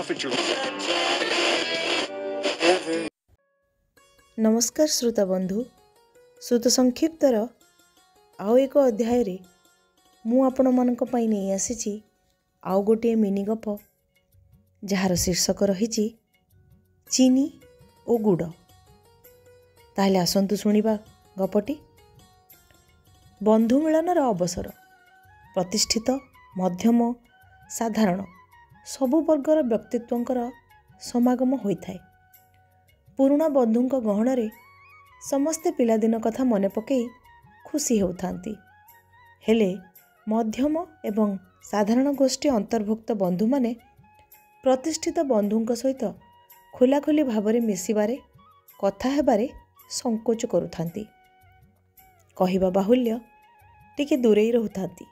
stuff at your नमस्कार श्रोता बंधु श्रुत संक्षिप्तर आउ एक अध्याय रे मु आपण मानक पई नै आसीची आउ गोटे मिनी गप जार शीर्षक रही चीनी और गुड़। ताहले आसंतु सुनिबा गपटी। बंधु मिलनर अवसर प्रतिष्ठित मध्यम साधारण सबु वर्गर व्यक्तित्वंकर समागम होइथाय। पुराणा बंधुंक गहणरे समस्ते पिलादिन कथा मने पकई खुशी होउथांती। हेले मध्यम एवं साधारण गोष्ठी अंतर्भुक्त बंधु माने प्रतिष्ठित बंधुंक सहित खोलाखोली भावरे मिसिबारे कथा हेबारे संकोच करुथांती। कहिबा बाहुल्य टिके दूरेई रहुथांती।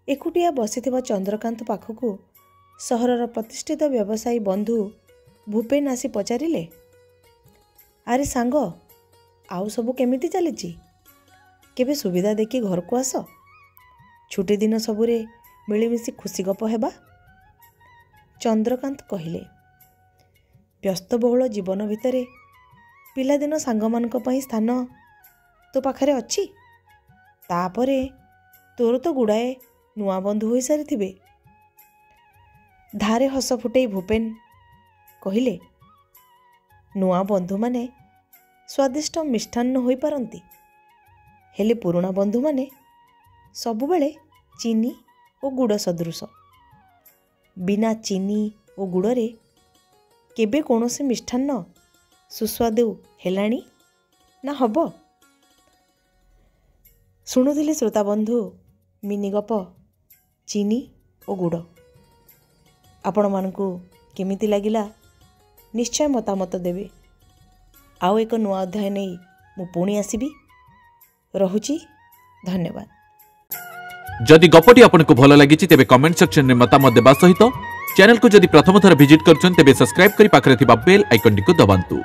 एकुटिया बसिथिबा चंद्रकांत पाखकु सहरर प्रतिष्ठित व्यवसायी बंधु भूपेन आसी पचारिले, अरे सांग आउ सबु केमिति चलीची? केबे सुविधा देखि घर को आस, छुट्टी दिन सबुरे मिलिमिशि खुशी गप हेबा। चंद्रकांत कहिले, व्यस्तबहुल जीवन भितरे पिलादिन सांगमानक पई स्थान तो पाखरे अच्छी। तापरे तोर तो गुड़ाए नुआ बंधु होई सारिथिबे। धारे हस फुटई भूपेन कहिले, नुआ बंधु माने स्वादिष्ट मिष्टान्न होई पारंती, हेले पुराणा बंधु माने सबुबेले चीनी और गुड़ सदृश। बिना चीनी और गुड़रे केबे कोनोसी मिष्टान्न सुस्वादु हेलाणी ना हबो। शुणुथिले श्रोता बंधु मिनी गप चीनी और गुड़। आपण मानकु केमिति लागिला निश्चय मतामत देवे। आउ एक नुआ अध्याय नहीं मु पुणी आसीबी। रहुची, धन्यवाद। जदि गपटी आपको भल लगी तेबे कमेंट सेक्शन में मतामत देबा सहित चैनल को जदि प्रथम थर विजिट करछन तेबे सब्सक्राइब करी पाखरे थिबा बेल आइकन टी को दबांतु।